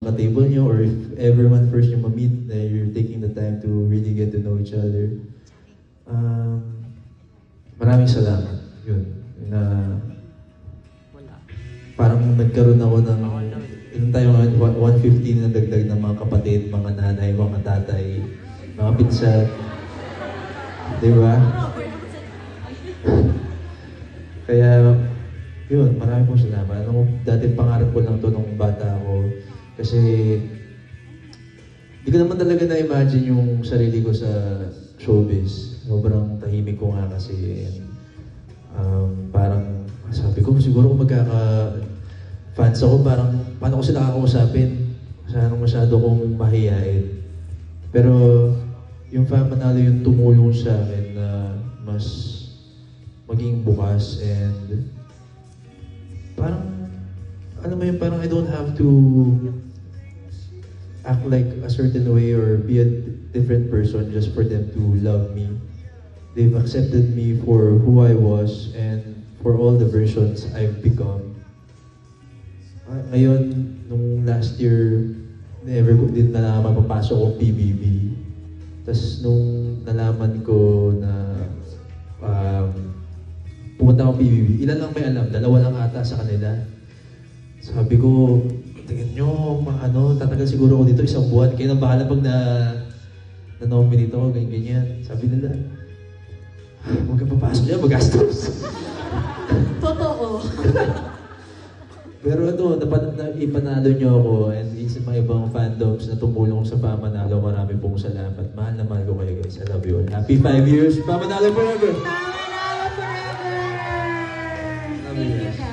ka-table nyo, or if everyone first nyo ma-meet, you're taking the time to really get to know each other. Maraming salamat. Yun. Na parang nagkaroon ako ng ilan tayo ngayon, 115 na dagdag ng mga kapatid, mga nanay, mga tatay, mga pinsan. Diba? Kaya, yun, marami pong salamat. Dati pangarap ko lang to nung bata ako. Kasi, di ko naman talaga na-imagine yung sarili ko sa showbiz. Sobrang tahimik ko nga kasi. Parang, sabi ko, siguro kung magkaka-fans ako, parang, paano ko sila kakausapin? Masyado kong mahihain. Pero, yung Fam Manalo yung tumulong sa akin na mas maging bukas and parang, alam mo yun, parang I don't have to act like a certain way or be a different person just for them to love me. They've accepted me for who I was and for all the versions I've become. Ngayon, nung last year, never ko din nalaman papasok akong PBB. Tapos nung nalaman ko na pumunta akong PBB, ilan lang may alam, 2 lang ata sa kanila. Sabi ko, tingin nyo, tatagal siguro ako dito 1 buwan. Kayo nang bahala pag na-nominate ako, ganyan. Sabi nila, huwag ka papasok dyan, magastos. Totoo. Pero ipanalo nyo ako and sa mga ibang fandoms na tumulong sa Fam Manalo, marami pong salamat. Mahal na mahal ko kayo guys. I love you all. Happy 5 years. Fam Manalo forever! Fam Manalo forever! Love you guys.